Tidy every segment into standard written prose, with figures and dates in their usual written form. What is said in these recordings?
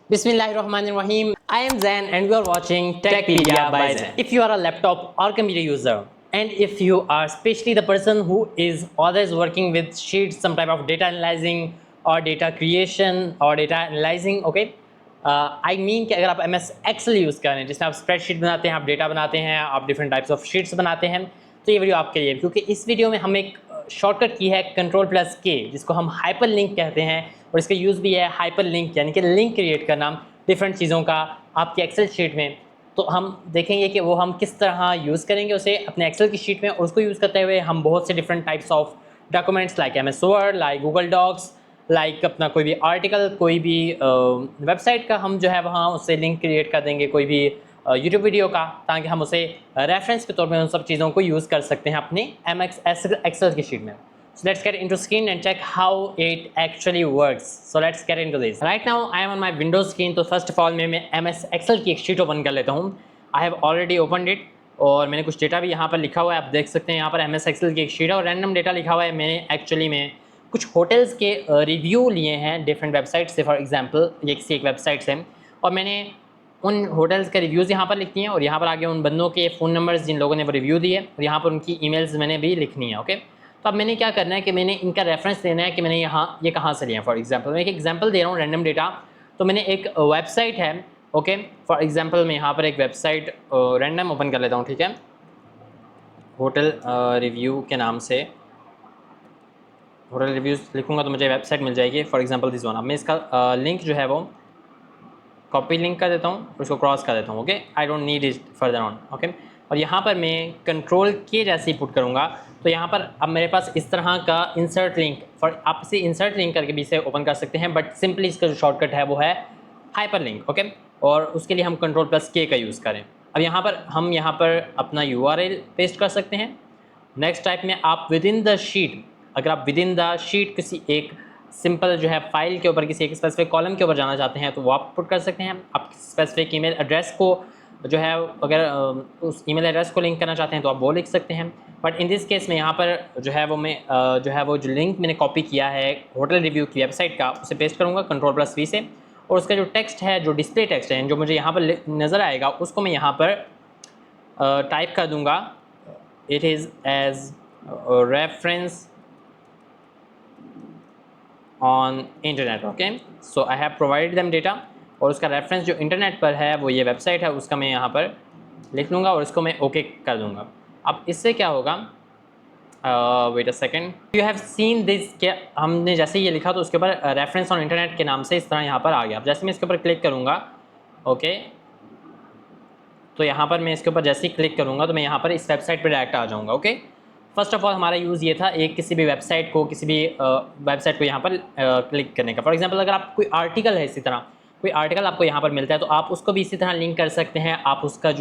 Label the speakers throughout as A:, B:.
A: Bismillahirrahmanirrahim. I am Zain and you are watching Techpedia by Zain. If you are a laptop or computer user and if you are especially the person who is always working with sheets, some type of data analyzing or data creation or data analyzing, okay? I mean कि अगर आप MS Excel use कर रहे हैं जिसमें आप spreadsheet बनाते हैं, आप डेटा बनाते हैं, आप डिफरेंट टाइप्स ऑफ शीट्स बनाते हैं, तो ये वीडियो आपके लिए, क्योंकि इस वीडियो में हम एक शॉर्टकट की है Ctrl+K जिसको हम हाइपर लिंक कहते हैं और इसका यूज़ भी है हाइपर लिंक यानी कि लिंक क्रिएट करना डिफरेंट चीज़ों का आपकी एक्सेल शीट में। तो हम देखेंगे कि वो हम किस तरह यूज़ करेंगे उसे अपने एक्सेल की शीट में और उसको यूज़ करते हुए हम बहुत से different types of documents like MS word, like Google docs, like अपना कोई भी आर्टिकल, कोई भी वेबसाइट का हम जो है वहाँ उससे लिंक क्रिएट कर देंगे, कोई भी यूट्यूब वीडियो का, ताकि हम उसे रेफरेंस के तौर पे उन सब चीज़ों को यूज़ कर सकते हैं अपने MS Excel की शीट में। So let's get into screen and check how it actually works. So let's get into this. Right now I am on my Windows screen. तो first of all मैं MS Excel की एक sheet open कर लेता हूँ. I have already opened it और मैंने कुछ डेटा भी यहाँ पर लिखा हुआ है, आप देख सकते हैं यहाँ पर MS Excel की एक शीट है और रैंडम डेटा लिखा हुआ है। मैंने एक्चुअली में कुछ होटल्स के रिव्यू लिए हैं डिफरेंट वेबसाइट से, फॉर एग्जांपल ये किसी एक वेबसाइट से, और मैंने उन होटल्स के रिव्यूज़ यहाँ पर लिखनी है और यहाँ पर आगे उन बंदों के फ़ोन नंबर्स जिन लोगों ने वो रिव्यू दिए और यहाँ पर उनकी ईमेल्स मैंने भी लिखनी है। ओके, तो अब मैंने क्या करना है कि मैंने इनका रेफरेंस देना है कि मैंने यहाँ ये कहाँ से लिया है। फॉर एग्जांपल मैं एक एग्जांपल दे रहा हूँ रैंडम डेटा। तो मैंने एक वेबसाइट है, ओके, फॉर एग्जांपल मैं यहाँ पर एक वेबसाइट रैंडम ओपन कर लेता हूँ, ठीक है, होटल रिव्यू के नाम से होटल रिव्यूज़ लिखूँगा तो मुझे वेबसाइट मिल जाएगी, फॉर एग्जांपल दिस वन। अब मैं इसका लिंक जो है वो कॉपी लिंक कर देता हूँ और उसको क्रॉस कर देता हूँ। Okay, I don't need it further on. Okay, और यहाँ पर मैं कंट्रोल के जैसे ही पुट करूँगा तो यहाँ पर अब मेरे पास इस तरह का इंसर्ट लिंक, फॉर आप इसे इंसर्ट लिंक करके भी इसे ओपन कर सकते हैं, बट सिंपली इसका जो शॉर्टकट है वो है हाइपर लिंक। ओके, और उसके लिए हम Ctrl+K का यूज़ करें। अब यहाँ पर हम यहाँ पर अपना URL पेस्ट कर सकते हैं। नेक्स्ट टाइप में आप विद इन द शीट, अगर आप विद इन द शीट किसी एक सिंपल जो है फाइल के ऊपर किसी एक स्पेसिफिक कॉलम के ऊपर जाना चाहते हैं तो वो आप पुट कर सकते हैं। आप स्पेसिफिक ईमेल एड्रेस को जो है अगर उस ईमेल एड्रेस को लिंक करना चाहते हैं तो आप वो लिख सकते हैं। बट इन दिस केस में यहाँ पर जो है वो मैं जो लिंक मैंने कॉपी किया है होटल रिव्यू की वेबसाइट का, उसे पेस्ट करूँगा Ctrl+V से, और उसका जो टेक्स्ट है, जो डिस्प्ले टेक्स्ट है जो मुझे यहाँ पर नज़र आएगा, उसको मैं यहाँ पर टाइप कर दूँगा, it is as reference on internet. Okay, so I have provided them data, और उसका रेफरेंस जो इंटरनेट पर है वो ये वेबसाइट है, उसका मैं यहाँ पर लिख लूँगा और इसको मैं ओके कर दूँगा। अब इससे क्या होगा, wait a second, you have seen this, कि हमने जैसे ये लिखा तो उसके ऊपर रेफरेंस ऑन इंटरनेट के नाम से इस तरह यहाँ पर आ गया। अब जैसे मैं इसके ऊपर क्लिक करूँगा, ओके, तो यहाँ पर मैं इसके ऊपर जैसे ही क्लिक करूँगा तो मैं यहाँ पर इस वेबसाइट पर डायरेक्ट आ जाऊँगा। ओके, फर्स्ट ऑफ ऑल हमारा यूज़ ये था एक किसी भी वेबसाइट को यहाँ पर क्लिक करने का। फॉर एग्जांपल अगर आप कोई आर्टिकल है, इसी तरह कोई आर्टिकल आपको यहाँ पर मिलता है तो आप उसको भी इसी तरह लिंक कर सकते हैं। आप उसका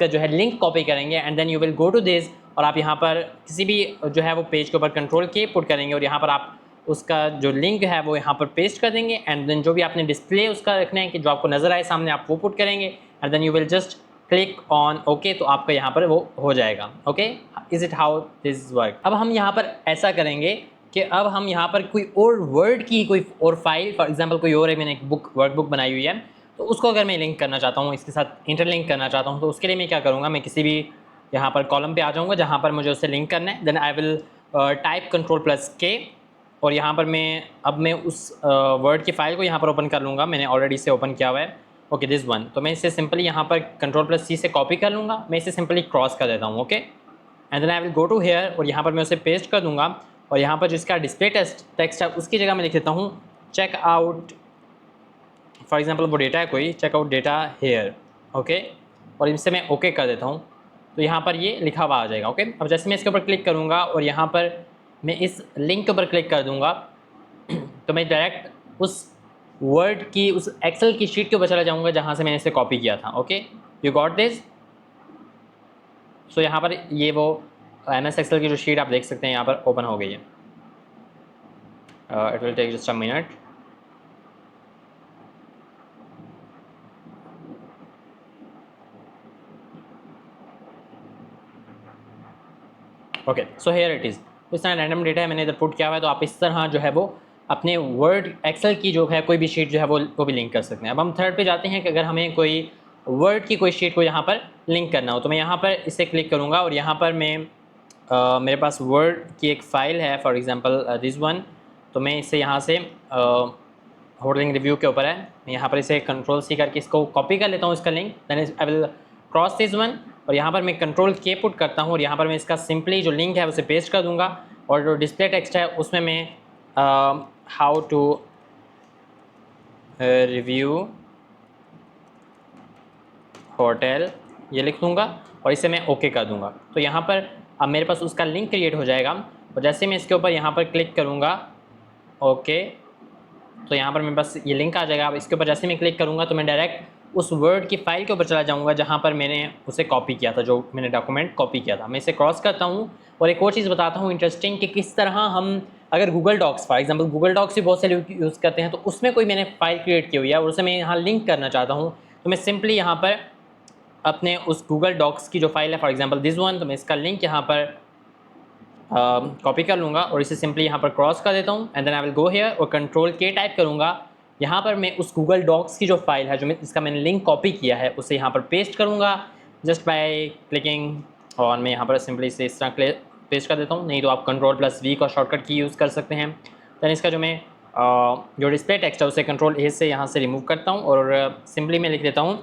A: जो है लिंक कॉपी करेंगे and then you will go to this, और आप यहाँ पर किसी भी जो है वो पेज के ऊपर Ctrl+K पुट करेंगे और यहाँ पर आप उसका जो लिंक है वो यहाँ पर पेस्ट कर देंगे एंड देन जो भी आपने डिस्प्ले उसका रखना है कि जो आपको नज़र आए सामने, आप वो पुट करेंगे and then you will just click on okay, तो आपका यहाँ पर वो हो जाएगा। Okay, is it how this work. अब हम यहाँ पर ऐसा करेंगे कि अब हम यहाँ पर कोई और वर्ड की कोई और फाइल, फॉर एग्जांपल कोई और है, मैंने एक वर्कबुक बनाई हुई है, तो उसको अगर मैं लिंक करना चाहता हूँ, इसके साथ इंटरलिंक करना चाहता हूँ, तो उसके लिए मैं क्या करूँगा, मैं किसी भी यहाँ पर कॉलम पे आ जाऊँगा जहाँ पर मुझे उससे लिंक करना है, then I will type Ctrl+K, और यहाँ पर मैं उस वर्ड की फ़ाइल को यहाँ पर ओपन कर लूँगा। मैंने ऑलरेडी इसे ओपन किया हुआ है, ओके दिस वन। तो मैं इसे सिंपली यहाँ पर Ctrl+C से कॉपी कर लूँगा, मैं इसे सिंपली क्रॉस कर देता हूँ। Okay, and then I will go to here, और यहाँ पर मैं उसे पेस्ट कर दूँगा, और यहाँ पर जिसका डिस्प्ले टेक्स्ट है उसकी जगह मैं लिख देता हूँ चेक आउट, फॉर एग्जांपल वो डेटा है कोई, check out data here. Okay, और इनसे मैं ओके कर देता हूँ तो यहाँ पर ये लिखा हुआ आ जाएगा। ओके, अब जैसे मैं इसके ऊपर क्लिक करूँगा और यहाँ पर मैं इस लिंक के ऊपर क्लिक कर दूँगा तो मैं डायरेक्ट उस वर्ड की, उस एक्सेल की शीट के ऊपर चला जाऊँगा जहाँ से मैंने इसे कॉपी किया था। Okay, you got this. So यहाँ पर ये वो MS Excel की जो शीट आप देख सकते हैं यहाँ पर ओपन हो गई है। It will take just a minute. Okay, so here it is. इस तरह रैंडम डेटा है मैंने इधर पुट किया हुआ है, तो आप इस तरह जो है वो अपने वर्ड एक्सेल की जो है कोई भी शीट जो है वो भी लिंक कर सकते हैं। अब हम थर्ड पे जाते हैं कि अगर हमें कोई वर्ड की कोई शीट को यहाँ पर लिंक करना हो तो मैं यहाँ पर इसे क्लिक करूँगा और यहाँ पर मैं मेरे पास वर्ड की एक फ़ाइल है, फॉर एग्जांपल दिस वन। तो मैं इसे यहाँ से होल्डिंग रिव्यू के ऊपर है, मैं यहाँ पर इसे कंट्रोल सी करके इसको कॉपी कर लेता हूँ इसका link, then I will cross this one और यहाँ पर मैं कंट्रोल के पुट करता हूँ और यहाँ पर मैं इसका सिंपली जो लिंक है उसे पेस्ट कर दूँगा और जो डिस्प्ले टेक्स्ट है उसमें मैं हाउ टू रिव्यू होटल ये लिख दूँगा और इसे मैं ओके कर दूँगा। तो यहाँ पर अब मेरे पास उसका लिंक क्रिएट हो जाएगा और जैसे मैं इसके ऊपर यहाँ पर क्लिक करूँगा ओके, तो यहाँ पर मेरे पास ये लिंक आ जाएगा। अब इसके ऊपर जैसे मैं क्लिक करूँगा तो मैं डायरेक्ट उस वर्ड की फ़ाइल के ऊपर चला जाऊँगा जहाँ पर मैंने उसे कॉपी किया था, जो मैंने डॉक्यूमेंट कॉपी किया था। मैं इसे क्रॉस करता हूँ और एक और चीज़ बताता हूँ इंटरेस्टिंग कि किस तरह हम अगर Google docs for example Google docs भी बहुत से लोग यूज़ करते हैं, तो उसमें कोई मैंने फ़ाइल क्रिएट की हुई है और उसे मैं यहाँ लिंक करना चाहता हूँ, तो मैं सिंपली यहाँ पर अपने उस गूगल डॉक्स की जो फाइल है फॉर एग्जांपल दिस वन, तो मैं इसका लिंक यहाँ पर कॉपी कर लूँगा और इसे सिंपली यहाँ पर क्रॉस कर देता हूँ and then I will go here और कंट्रोल के टाइप करूँगा। यहाँ पर मैं उस गूगल डॉक्स की जो फाइल है जिसका मैंने लिंक कॉपी किया है उसे यहाँ पर पेस्ट करूँगा जस्ट बाय क्लिकिंग और मैं यहाँ पर सिंपली इसे इस तरह पेस्ट कर देता हूँ, नहीं तो आप कंट्रोल+V का शॉर्टकट की यूज़ कर सकते हैं। दैन इसका जो मैं जो डिस्प्ले टेक्स्ट है उसे कंट्रोल A से यहाँ से रिमूव करता हूँ और सिंपली मैं लिख देता हूँ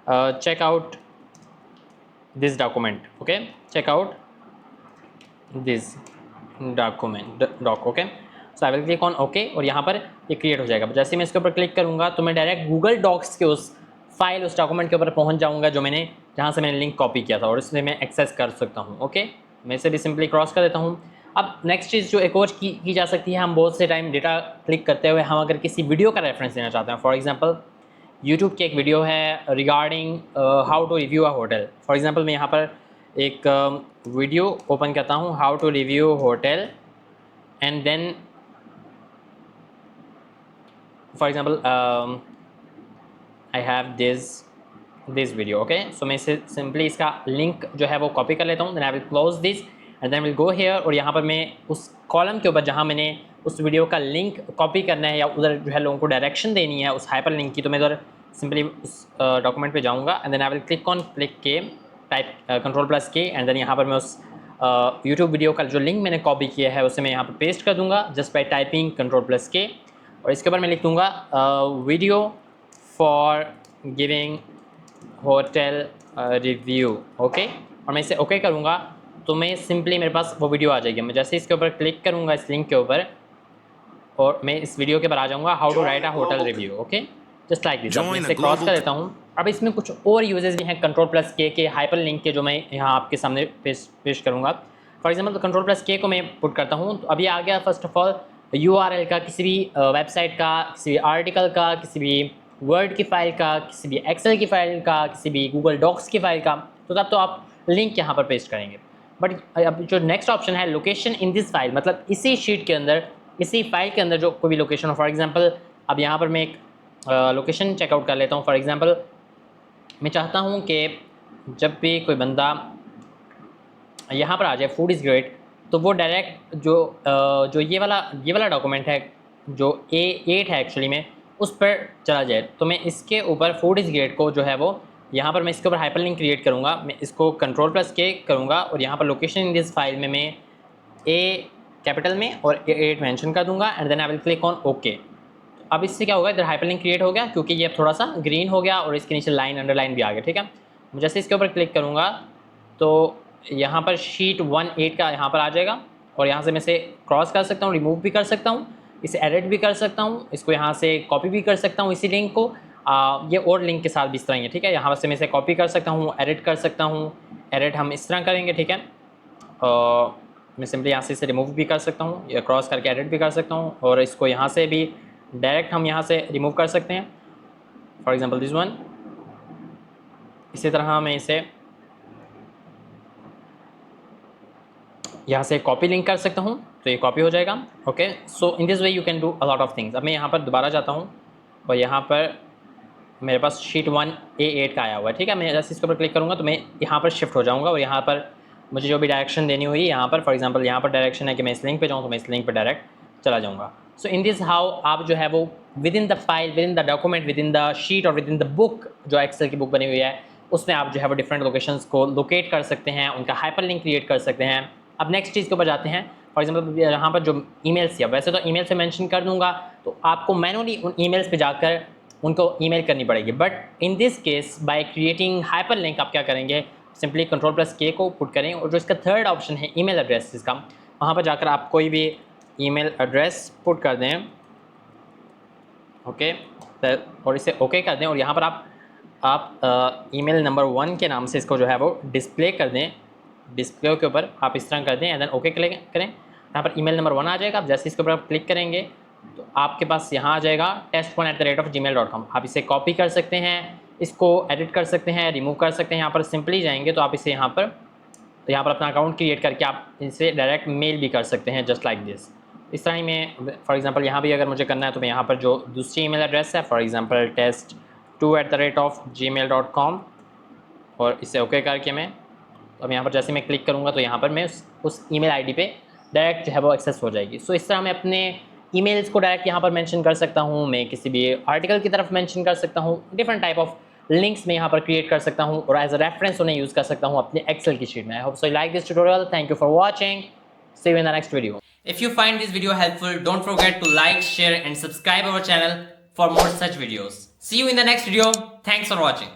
A: check out this document, okay, check out this document doc, okay. So I will click on okay और यहाँ पर ये क्रिएट हो जाएगा। जैसे मैं इसके ऊपर क्लिक करूँगा तो मैं डायरेक्ट गूगल डॉक्स के उस फाइल उस डॉक्यूमेंट के ऊपर पहुँच जाऊँगा जहाँ से मैंने लिंक कॉपी किया था और इसमें मैं एक्सेस कर सकता हूँ, ओके। मैं इसे भी सिंपली क्रॉस कर देता हूँ। अब नेक्स्ट चीज़ जो एक और की जा सकती है, हम बहुत से टाइम डेटा क्लिक करते हुए हम अगर किसी वीडियो का रेफरेंस देना चाहते हैं, फॉर एग्जांपल यूट्यूब की एक वीडियो है regarding how to review a hotel. For example मैं यहाँ पर एक वीडियो ओपन करता हूँ how to review hotel and then for example I have this video, okay. So मैं इसे सिंपली इसका लिंक जो है वो कॉपी कर लेता हूँ, then I will close this and then will go here और यहाँ पर मैं उस कॉलम के ऊपर जहाँ मैंने उस वीडियो का लिंक कॉपी करना है या उधर जो है लोगों को डायरेक्शन देनी है उस हाइपर लिंक की, तो मैं उधर सिंपली उस डॉक्यूमेंट पे जाऊँगा and then I will click on click के टाइप कंट्रोल+K एंड देन यहाँ पर मैं उस यूट्यूब वीडियो का जो लिंक मैंने कॉपी किया है उसे मैं यहाँ पर पेस्ट कर दूँगा जस्ट बाय टाइपिंग कंट्रोल+K और इसके ऊपर मैं लिख दूँगा video for giving hotel review, okay. और मैं इसे ओके करूँगा तो मैं सिंपली मेरे पास वो वीडियो आ जाएगी। मैं जैसे इसके ऊपर क्लिक करूँगा इस लिंक के ऊपर और मैं इस वीडियो के ऊपर आ जाऊँगा how to write a hotel review, okay, just like this. मैं इसे क्रॉस कर देता हूँ। अब इसमें कुछ और यूजेस भी हैं कंट्रोल+K के हाइपर लिंक के, जो मैं यहाँ आपके सामने पेश करूँगा। फॉर एग्जाम्पल कंट्रोल+K को मैं पुट करता हूँ तो अभी आ गया फर्स्ट ऑफ ऑल URL का, किसी भी वेबसाइट का, किसी भी आर्टिकल का, किसी भी वर्ड की फ़ाइल का, किसी भी एक्सेल की फ़ाइल का, किसी भी गूगल डॉक्स की फ़ाइल का, तो तब तो आप लिंक यहाँ पर पेस्ट करेंगे। बट अब जो नेक्स्ट ऑप्शन है लोकेशन इन दिस फाइल, मतलब इसी शीट के अंदर इसी फाइल के अंदर जो कोई भी लोकेशन हो। फॉर एग्जांपल अब यहाँ पर मैं एक लोकेशन चेकआउट कर लेता हूँ। फॉर एग्जांपल मैं चाहता हूँ कि जब भी कोई बंदा यहाँ पर आ जाए फूड इज़ ग्रेट, तो वो डायरेक्ट जो ये वाला डॉक्यूमेंट है जो A8 है एक्चुअली में उस पर चला जाए। तो मैं इसके ऊपर फूड इज़ ग्रेट को जो है वो यहाँ पर मैं इसके ऊपर हाइपरलिंक क्रिएट करूँगा। मैं इसको कंट्रोल+K करूँगा और यहाँ पर लोकेशन इन दिस फाइल में मैं A कैपिटल में और A8 मेंशन कर दूँगा and then I will click on okay. अब इससे क्या होगा, इधर हाइपरलिंक क्रिएट हो गया क्योंकि ये अब थोड़ा सा ग्रीन हो गया और इसके नीचे लाइन अंडरलाइन भी आ गया, ठीक है। जैसे इसके ऊपर क्लिक करूँगा तो यहाँ पर शीट 1.8 का यहाँ पर आ जाएगा और यहाँ से मैं इसे क्रॉस कर सकता हूँ, रिमूव भी कर सकता हूँ, इसे एडिट भी कर सकता हूँ, इसको यहाँ से कॉपी भी कर सकता हूँ इसी लिंक को। ये और लिंक के साथ भी इस तरह ही है, ठीक है। यहाँ से मैं इसे कॉपी कर सकता हूँ, एडिट कर सकता हूँ, एडिट हम इस तरह करेंगे, ठीक है। मैं सिंपली यहाँ से इसे रिमूव भी कर सकता हूँ या क्रॉस करके एडिट भी कर सकता हूँ और इसको यहाँ से भी डायरेक्ट हम यहाँ से रिमूव कर सकते हैं। फॉर एग्जांपल दिस वन, इसी तरह मैं इसे यहाँ से कॉपी लिंक कर सकता हूँ तो ये कॉपी हो जाएगा, okay. So in this way you can do a lot of things. अब मैं यहाँ पर दोबारा जाता हूँ और यहाँ पर मेरे पास शीट 1A8 का आया हुआ है, ठीक है। मैं जैसे इसके ऊपर क्लिक करूँगा तो मैं यहाँ पर शिफ्ट हो जाऊँगा और यहाँ पर मुझे जो भी डायरेक्शन देनी हुई यहाँ पर, फॉर एग्जांपल यहाँ पर डायरेक्शन है कि मैं इस लिंक पे जाऊँ तो मैं इस लिंक पर डायरेक्ट चला जाऊँगा। सो इन दिस हाउ आप जो है वो with in the file, with in the document, with in the sheet और विद इन द बुक, जो एक्सेल की बुक बनी हुई है उसमें आप जो है वो डिफरेंट लोकेशंस को लोकेट कर सकते हैं, उनका हाइपर लिंक क्रिएट कर सकते हैं। अब नेक्स्ट चीज़ के ऊपर जाते हैं। फॉर एग्जाम्पल यहाँ पर जो ईमेल्स है, वैसे तो ईमेल से मेंशन कर दूंगा, तो आपको मैनुअली उन ईमेल्स पे जाकर उनको ईमेल करनी पड़ेगी। But in this case by creating hyper link आप क्या करेंगे, सिंपली Ctrl+K को पुट करें और जो इसका थर्ड ऑप्शन है ईमेल एड्रेस इसका, वहाँ पर जाकर आप कोई भी ईमेल एड्रेस पुट कर दें, ओके, और इसे ओके कर दें और यहाँ पर आप ईमेल नंबर 1 के नाम से इसको जो है वो डिस्प्ले कर दें। डिस्प्ले के ऊपर आप इस तरह कर दें एंड देन ओके क्लिक करें। यहाँ पर ईमेल नंबर 1 आ जाएगा। आप जैसे इसके ऊपर आप क्लिक करेंगे तो आपके पास यहाँ आ जाएगा test1@gmail.com। आप इसे कॉपी कर सकते हैं, इसको एडिट कर सकते हैं, रिमूव कर सकते हैं। यहाँ पर सिंपली जाएंगे तो आप इसे यहाँ पर अपना अकाउंट क्रिएट करके आप इसे डायरेक्ट मेल भी कर सकते हैं, जस्ट लाइक दिस। इस तरह ही मैं फॉर एग्जांपल यहाँ भी अगर मुझे करना है तो मैं यहाँ पर जो दूसरी ईमेल एड्रेस है, फॉर एग्जांपल test2@gmail.com, और इसे ओके करके मैं अब यहाँ पर जैसे मैं क्लिक करूँगा तो यहाँ पर मैं उस ईमेल आईडी पे डायरेक्ट जो है वो एक्सेस हो जाएगी। सो इस तरह मैं अपने ईमेल्स को डायरेक्ट यहाँ पर मेंशन कर सकता हूँ, मैं किसी भी आर्टिकल की तरफ मेंशन कर सकता हूँ, डिफरेंट टाइप ऑफ लिंक्स में यहाँ पर क्रिएट कर सकता हूँ और एज अ रेफरेंस उन्हें यूज़ कर सकता हूँ अपने एक्सेल की शीट में। I hope so you like this tutorial. Thank you for watching. See you in the next video.
B: If you find this video helpful, don't forget to like, share and subscribe our channel for more such videos. See you in the next video. Thanks for watching.